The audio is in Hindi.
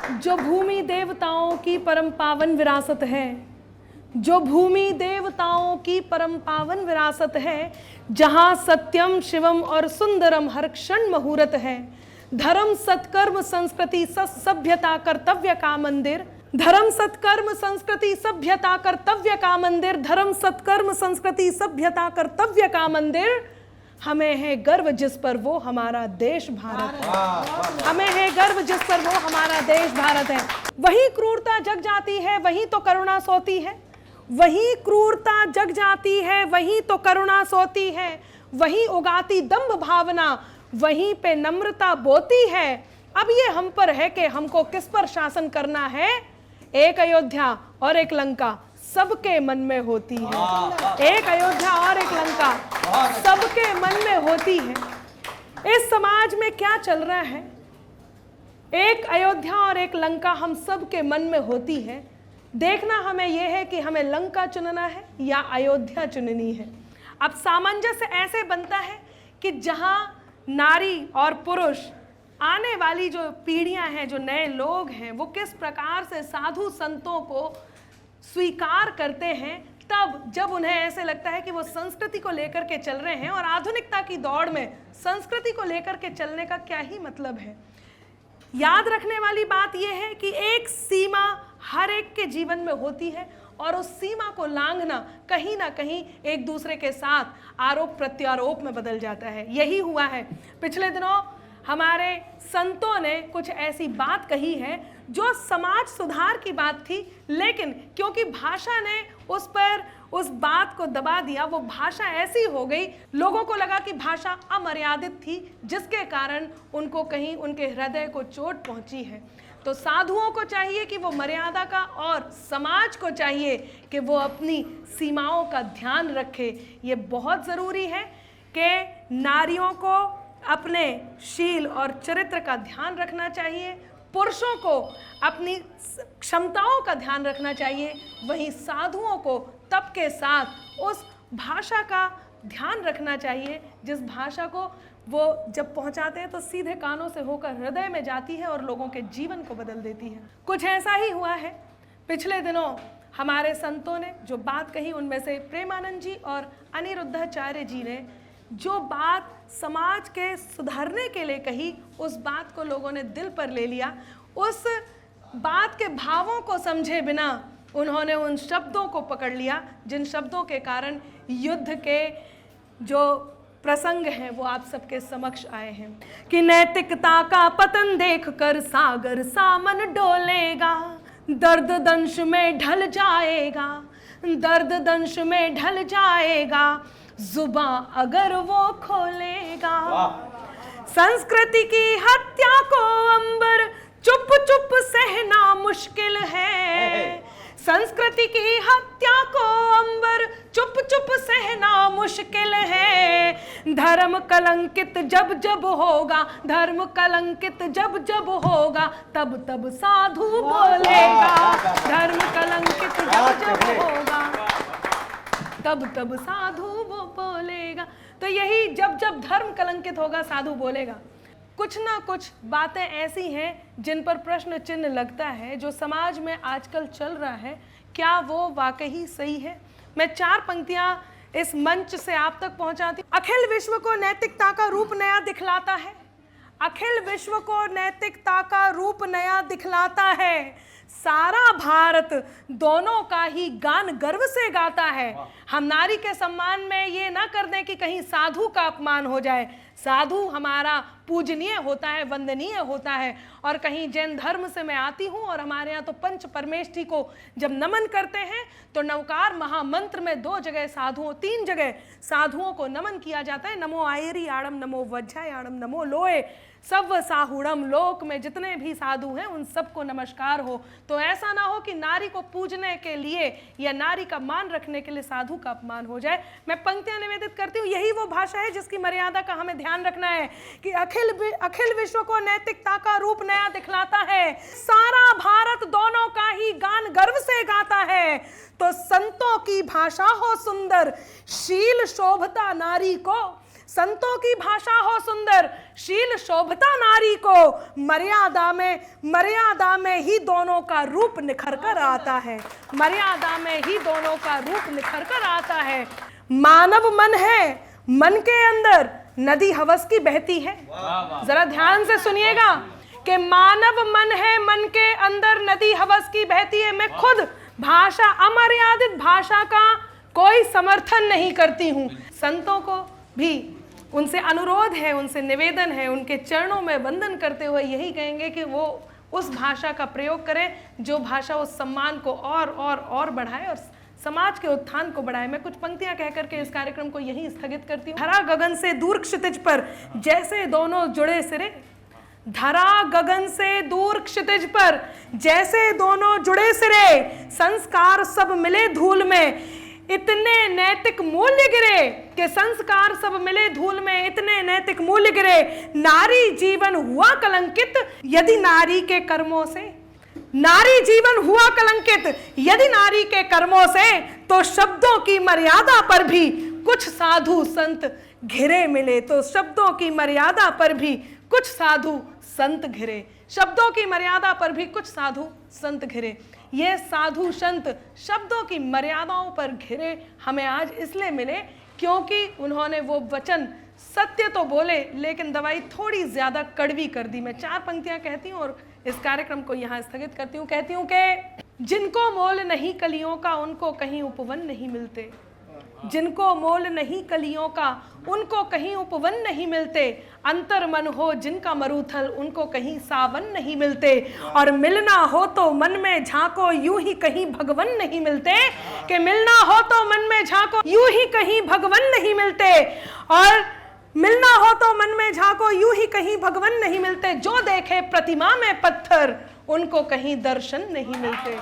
जो भूमि देवताओं की परम पावन विरासत है, जो भूमि देवताओं की परम पावन विरासत है, जहाँ सत्यम शिवम और सुंदरम हर क्षण मुहूर्त है। धर्म सत्कर्म संस्कृति सभ्यता कर्तव्य का मंदिर, धर्म सत्कर्म संस्कृति सभ्यता कर्तव्य का मंदिर, धर्म सत्कर्म संस्कृति सभ्यता कर्तव्य का मंदिर। हमें है गर्व जिस पर वो हमारा देश भारत है, हमें है गर्व जिस पर वो हमारा देश भारत है। वही क्रूरता जग जाती है, वही तो करुणा सोती है, वही क्रूरता जग जाती है, वही तो करुणा सोती है, वही उगाती दंभ भावना, वहीं पे नम्रता बोती है। अब ये हम पर है कि हमको किस पर शासन करना है। एक अयोध्या और एक लंका सबके मन में होती है, एक अयोध्या और एक लंका सबके मन में होती है। इस समाज में क्या चल रहा है? एक अयोध्या और एक लंका हम सबके मन में होती है। देखना हमें यह है कि हमें लंका चुनना है या अयोध्या चुननी है। अब सामंजस्य ऐसे बनता है कि जहां नारी और पुरुष, आने वाली जो पीढ़ियां हैं, जो नए लोग हैं, वो किस प्रकार से साधु संतों को स्वीकार करते हैं, तब जब उन्हें ऐसे लगता है कि वो संस्कृति को लेकर के चल रहे हैं और आधुनिकता की दौड़ में संस्कृति को लेकर के चलने का क्या ही मतलब है। याद रखने वाली बात यह है कि एक सीमा हर एक के जीवन में होती है और उस सीमा को लांघना कहीं ना कहीं एक दूसरे के साथ आरोप प्रत्यारोप में बदल जाता है। यही हुआ है। पिछले दिनों हमारे संतों ने कुछ ऐसी बात कही है जो समाज सुधार की बात थी, लेकिन क्योंकि भाषा ने उस पर उस बात को दबा दिया, वो भाषा ऐसी हो गई, लोगों को लगा कि भाषा अमर्यादित थी, जिसके कारण उनको कहीं उनके हृदय को चोट पहुंची है। तो साधुओं को चाहिए कि वो मर्यादा का, और समाज को चाहिए कि वो अपनी सीमाओं का ध्यान रखे। ये बहुत ज़रूरी है कि नारियों को अपने शील और चरित्र का ध्यान रखना चाहिए, पुरुषों को अपनी क्षमताओं का ध्यान रखना चाहिए, वहीं साधुओं को तप के साथ उस भाषा का ध्यान रखना चाहिए जिस भाषा को वो जब पहुंचाते हैं तो सीधे कानों से होकर हृदय में जाती है और लोगों के जीवन को बदल देती है। कुछ ऐसा ही हुआ है। पिछले दिनों हमारे संतों ने जो बात कही, उनमें से प्रेमानंद जी और अनिरुद्धाचार्य जी ने जो बात समाज के सुधारने के लिए कही, उस बात को लोगों ने दिल पर ले लिया। उस बात के भावों को समझे बिना उन्होंने उन शब्दों को पकड़ लिया जिन शब्दों के कारण युद्ध के जो प्रसंग हैं वो आप सबके समक्ष आए हैं कि नैतिकता का पतन देखकर सागर सामन डोलेगा, दर्द दंश में ढल जाएगा, दर्द दंश में ढल जाएगा, जुबां अगर वो खोलेगा। संस्कृति की हत्या को अंबर चुप चुप सहना मुश्किल है, संस्कृति की हत्या को अंबर चुप चुप सहना मुश्किल है। धर्म कलंकित जब जब होगा, धर्म कलंकित जब जब होगा, तब तब साधु बोलेगा। धर्म कलंकित जब जब होगा, तब तब साधु वो बोलेगा। तो यही जब जब धर्म कलंकित होगा, साधु बोलेगा। कुछ ना कुछ बातें ऐसी हैं जिन पर प्रश्न चिन्ह लगता है। जो समाज में आजकल चल रहा है, क्या वो वाकई सही है? मैं 4 पंक्तियां इस मंच से आप तक पहुंचाती हूं। अखिल विश्व को नैतिकता का रूप नया दिखलाता है, अखिल विश्व को नैतिकता का रूप नया दिखलाता है। सारा भारत दोनों का ही गान गर्व से गाता है। हम नारी के सम्मान में ये ना कर दें कि कहीं साधु का अपमान हो जाए। साधु हमारा पूजनीय होता है, वंदनीय होता है। और कहीं जैन धर्म से मैं आती हूँ और हमारे यहाँ तो पंच परमेष्ठी को जब नमन करते हैं तो नवकार महामंत्र में 2 जगह साधुओं, 3 जगह साधुओं को नमन किया जाता है। नमो आयरी आड़म, नमो वज्रायाणम, नमो लोए सब साहुड़म। लोक में जितने भी साधु हैं उन सबको नमस्कार हो। तो ऐसा ना हो कि नारी को पूजने के लिए या नारी का मान रखने के लिए साधु का अपमान हो जाए। मैं पंक्तियां निवेदित करती हूँ। यही वो भाषा है जिसकी मर्यादा का हमें ध्यान रखना है कि अखिल विश्व को नैतिकता का रूप नया दिखलाता है। सारा भारत दोनों का ही गान गर्व से गाता है। तो संतों की भाषा हो सुंदर, शील शोभता नारी को, संतों की भाषा हो सुंदर, शील शोभता नारी को, मर्यादा में ही दोनों का रूप निखर कर आता है, मर्यादा में ही दोनों का रूप निखर कर आता है। मानव मन है, मन के अंदर नदी हवस की बहती है। जरा ध्यान से सुनिएगा कि मानव मन है, मन के अंदर नदी हवस की बहती है। मैं खुद भाषा, अमर्यादित भाषा का कोई समर्थन नहीं करती हूं। संतों को भी उनसे अनुरोध है, उनसे निवेदन है, उनके चरणों में वंदन करते हुए यही कहेंगे कि वो उस भाषा का प्रयोग करें जो भाषा उस सम्मान को और बढ़ाए और समाज के उत्थान को बढ़ाए। मैं कुछ पंक्तियां कह करके इस कार्यक्रम को यहीं स्थगित करती हूँ। धरा गगन से दूर क्षितिज पर जैसे दोनों जुड़े सिरे, धरा गगन से दूर क्षितिज पर जैसे दोनों जुड़े सिरे, संस्कार सब मिले धूल में इतने नैतिक मूल्य गिरे, कि संस्कार सब मिले धूल में इतने नैतिक मूल्य गिरे। नारी जीवन हुआ कलंकित यदि नारी के कर्मों से, नारी जीवन हुआ कलंकित यदि नारी के कर्मों से, तो शब्दों की मर्यादा पर भी कुछ साधु संत घिरे मिले, तो शब्दों की मर्यादा पर भी कुछ साधु संत घिरे, शब्दों की मर्यादा पर भी कुछ साधु संत घिरे। ये साधु संत शब्दों की मर्यादाओं पर घिरे हमें आज इसलिए मिले क्योंकि उन्होंने वो वचन सत्य तो बोले लेकिन दवाई थोड़ी ज्यादा कड़वी कर दी। मैं 4 पंक्तियां कहती हूँ और इस कार्यक्रम को यहाँ स्थगित करती हूँ। कहती हूँ कि जिनको मोल नहीं कलियों का उनको कहीं उपवन नहीं मिलते, जिनको मोल नहीं कलियों का उनको कहीं उपवन नहीं मिलते, अंतर मन हो जिनका मरूथल उनको कहीं सावन नहीं मिलते, और मिलना हो तो मन में झांको यूं ही कहीं भगवन नहीं मिलते, कि मिलना हो तो मन में झांको यूं ही कहीं भगवन नहीं मिलते, और मिलना हो तो मन में झांको यूं ही कहीं भगवन नहीं मिलते, जो देखे प्रतिमा में पत्थर उनको कहीं दर्शन नहीं मिलते।